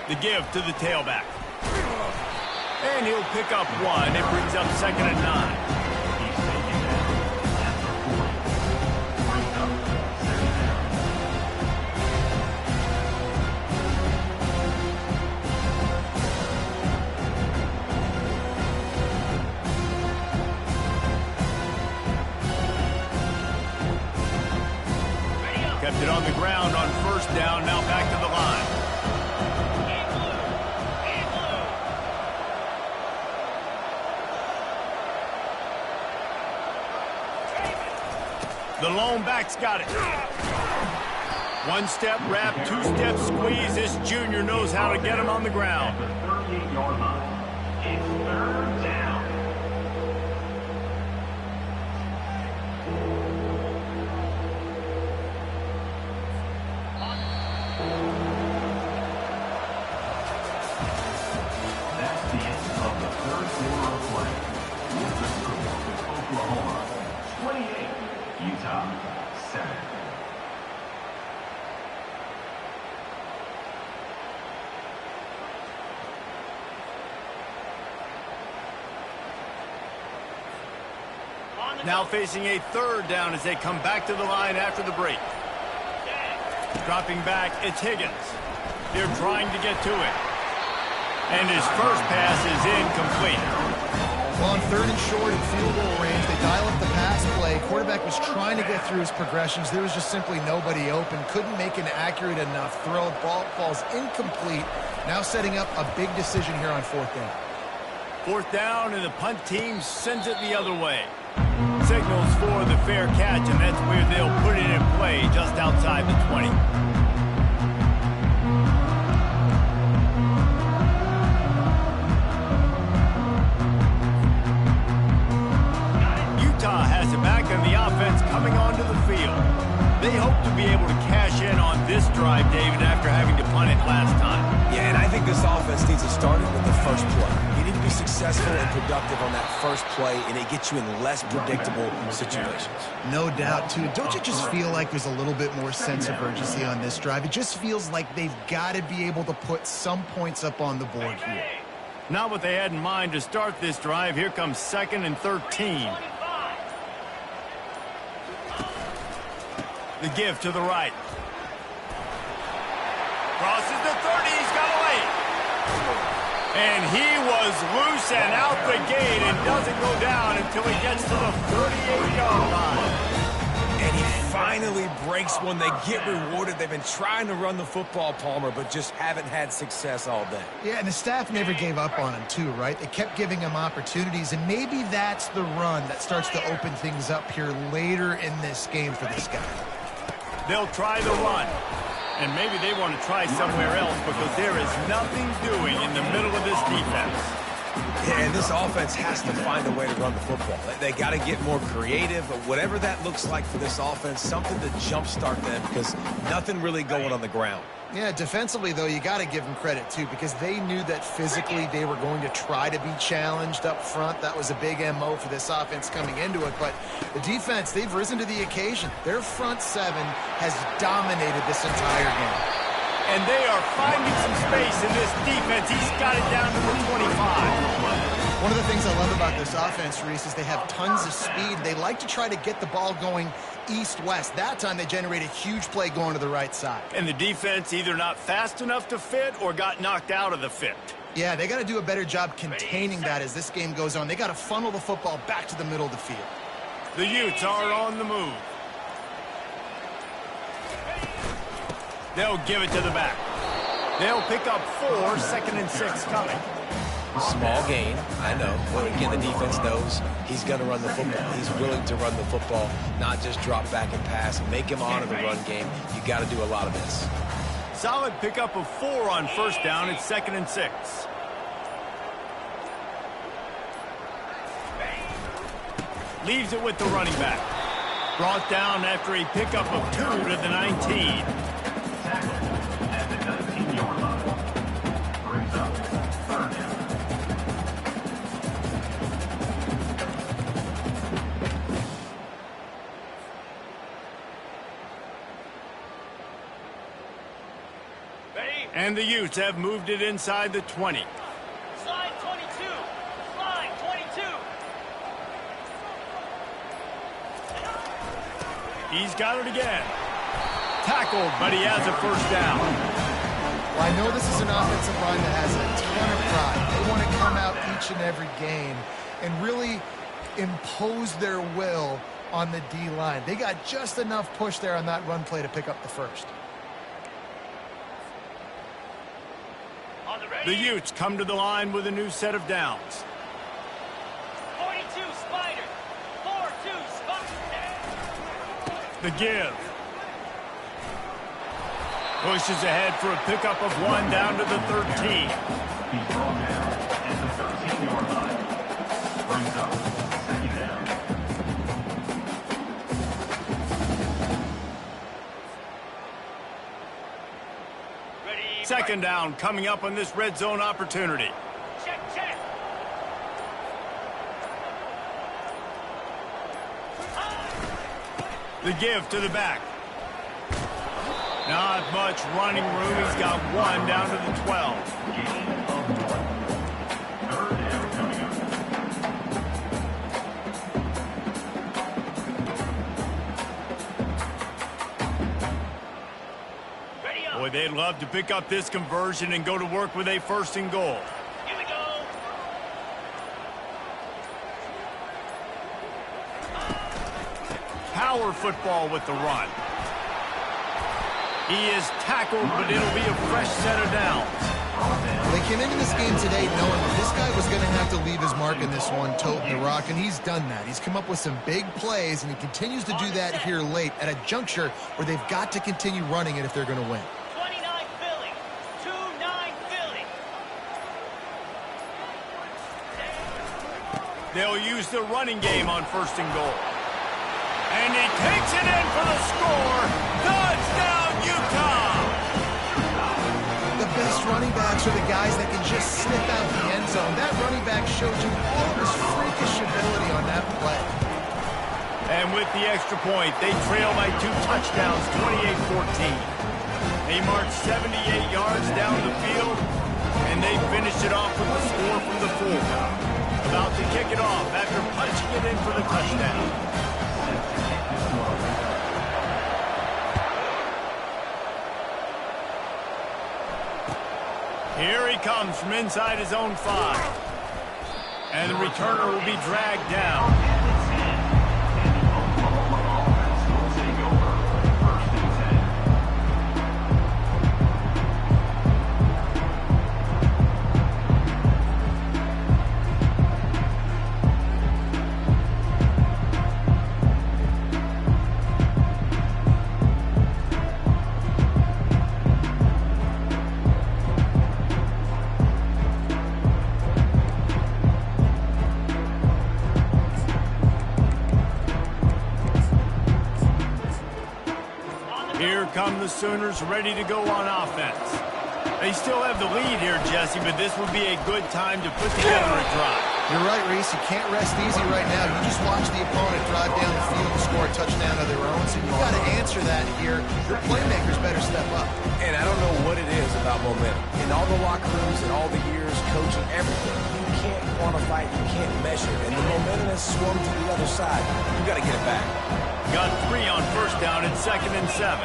The give to the tailback. And he'll pick up one. It brings up 2nd and 9. Kept it on the ground on first down, now back to the line. The lone back's got it. One-step wrap, two-step squeeze. This junior knows how to get him on the ground. At the 38-yard line, it's 3rd down. That's the end of the 3rd quarter of play. With the score, Oklahoma 28, Utah 7. Now facing a 3rd down as they come back to the line after the break. Dropping back, it's Higgins. They're trying to get to it. And his first pass is incomplete. Well, on 3rd and short and field goal range, they dial up the pass play. Quarterback was trying to get through his progressions. There was just simply nobody open. Couldn't make an accurate enough throw. Ball falls incomplete. Now setting up a big decision here on 4th down. 4th down, and the punt team sends it the other way. Signals for the fair catch, and that's where they'll put it in play just outside the 20. Utah has it back, and the offense coming onto the field. They hope to be able to cash in on this drive, David, after having to punt it last time. Yeah, and I think this offense needs to start it with the first play. You need to be successful and productive on that first play, and it gets you in less predictable situations. No doubt, too. Don't you just feel like there's a little bit more sense of urgency on this drive? It just feels like they've got to be able to put some points up on the board here. Not what they had in mind to start this drive. Here comes 2nd and 13. The give to the right. Crosses the 30. He's got away. And he was loose and out the gate and doesn't go down until he gets to the 38-yard line. And he finally breaks one. They get rewarded. They've been trying to run the football, Palmer, but just haven't had success all day. Yeah, and the staff never gave up on him, too, right? They kept giving him opportunities, and maybe that's the run that starts to open things up here later in this game for this guy. They'll try the run. And maybe they want to try somewhere else because there is nothing doing in the middle of this defense. Yeah, and this offense has to find a way to run the football. They got to get more creative, but whatever that looks like for this offense, something to jumpstart them because nothing really going on the ground. Yeah, defensively, though, you got to give them credit, too, because they knew that physically they were going to try to be challenged up front. That was a big MO for this offense coming into it. But the defense, they've risen to the occasion. Their front seven has dominated this entire game. And they are finding some space in this defense. He's got it down to the 25. One of the things I love about this offense, Reese, is they have tons of speed. They like to try to get the ball going east-west. That time they generated a huge play going to the right side. And the defense either not fast enough to fit or got knocked out of the fit. Yeah, they got to do a better job containing that as this game goes on. They got to funnel the football back to the middle of the field. The Utes are on the move. They'll give it to the back. They'll pick up 4, 2nd and 6 coming. Small gain, I know. But again, the defense knows he's going to run the football. He's willing to run the football, not just drop back and pass. Make him honor the run game. You got to do a lot of this. Solid pickup of 4 on first down. It's 2nd and 6. Leaves it with the running back. Brought down after a pickup of 2 to the 19. Tackle at the 19-yard line. Brings up 3rd down. And the Utes have moved it inside the 20. Slide 22. Slide 22. He's got it again. Tackled, but he has a first down. Well, I know this is an offensive line that has a ton of pride. They want to come out each and every game and really impose their will on the D-line. They got just enough push there on that run play to pick up the first. The Utes come to the line with a new set of downs. 42 Spider. 4-2 Spider. The give. Pushes ahead for a pickup of 1 down to the 13. He's brought down at the 13-yard line. Brings up 2nd down. Ready. 2nd down coming up on this red zone opportunity. Check, check. The give to the back. Not much running room. He's got 1 down to the 12. Gain of 1. 3rd down coming up. Ready up. Boy, they'd love to pick up this conversion and go to work with a 1st and goal. Here we go. Power football with the run. He is tackled, but it'll be a fresh set of downs. They came into this game today knowing that this guy was going to have to leave his mark in this one, toting the rock, and he's done that. He's come up with some big plays, and he continues to do that here late at a juncture where they've got to continue running it if they're going to win. 29 Philly. 2-9 Philly. They'll use the running game on 1st and goal. And he takes it in for the score. Touchdown, Utah! The best running backs are the guys that can just snip out the end zone. That running back showed you all of his freakish ability on that play. And with the extra point, they trail by 2 touchdowns, 28-14. They march 78 yards down the field, and they finish it off with the score from the 4. About to kick it off after punching it in for the touchdown. Here he comes from inside his own 5. And the returner will be dragged down. come the Sooners, ready to go on offense. They still have the lead here, Jesse, but this would be a good time to put together a drive. You're right, Reese. You can't rest easy right now. You just watch the opponent drive down the field and score a touchdown of their own. So you've got to answer that here. Your playmakers better step up. And I don't know what it is about momentum. In all the locker rooms and all the years coaching, everything, you can't quantify it, you can't measure it. And the momentum has swung to the other side. You got to get it back. Got 3 on first down and 2nd and 7.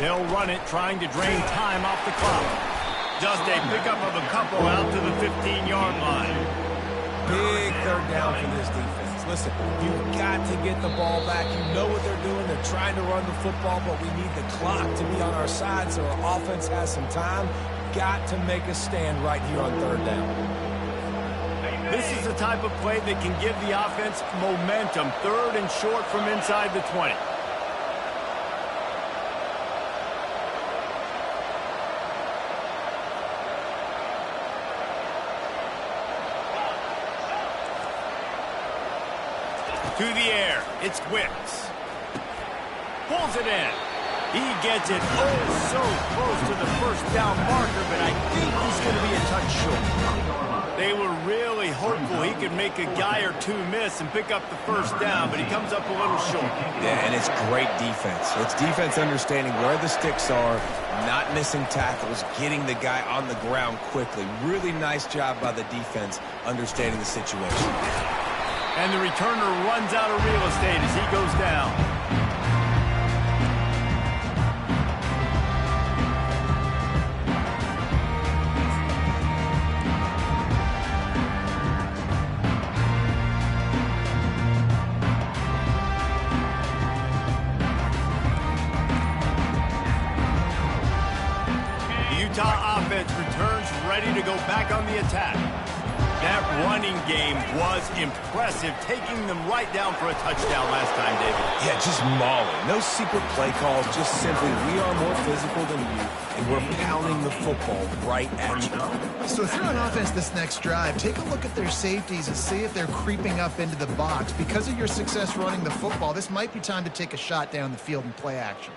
They'll run it, trying to drain time off the clock. Just a pickup of a couple out to the 15-yard line. Big third down for this defense. Listen, you've got to get the ball back. You know what they're doing. They're trying to run the football, but we need the clock to be on our side so our offense has some time. Got to make a stand right here on third down. This is the type of play that can give the offense momentum. 3rd and short from inside the 20. To the air, it's Wicks. Pulls it in. He gets it so close to the first down marker, but I think he's going to be a touch short. They were really hopeful he could make a guy or two miss and pick up the first down, but he comes up a little short. Yeah, and it's great defense. It's defense understanding where the sticks are, not missing tackles, getting the guy on the ground quickly. Really nice job by the defense understanding the situation. And the returner runs out of real estate as he goes down. The Utah offense returns ready to go back on the attack. That running game was impressive, taking them right down for a touchdown last time, David. Yeah, just mauling. No secret play calls, just simply we are more physical than you, and we're pounding the football right at you. So if you're on offense this next drive, take a look at their safeties and see if they're creeping up into the box. Because of your success running the football, this might be time to take a shot down the field and play action.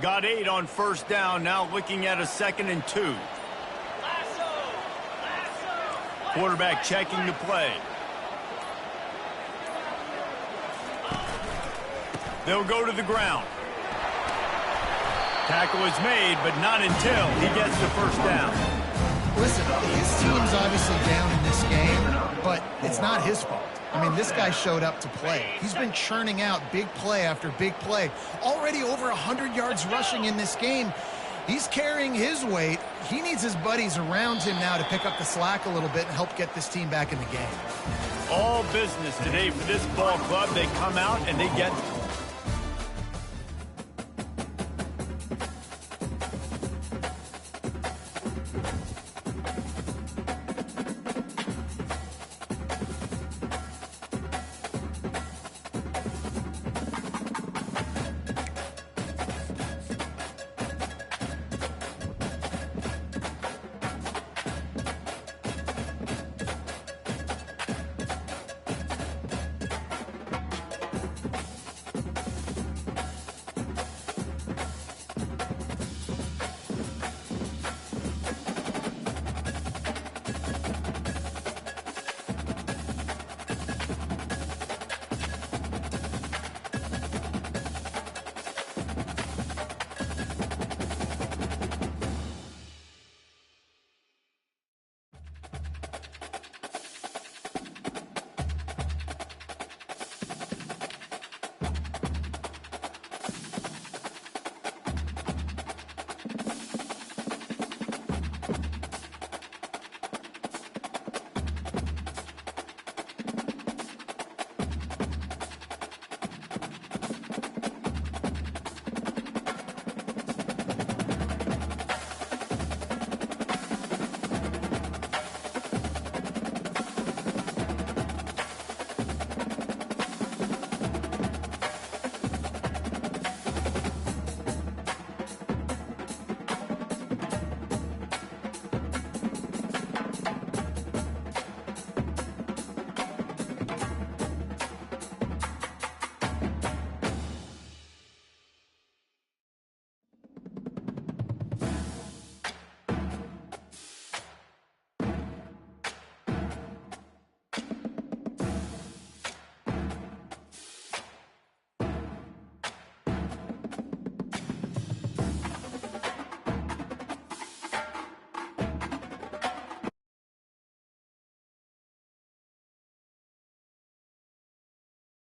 Got 8 on first down, now looking at a 2nd and 2. Quarterback checking the play. They'll go to the ground. Tackle is made, but not until he gets the first down. Listen, his team's obviously down in this game, but it's not his fault. I mean, this guy showed up to play. He's been churning out big play after big play. Already over 100 yards rushing in this game. He's carrying his weight. He needs his buddies around him now to pick up the slack a little bit and help get this team back in the game. All business today for this ball club. They come out and they get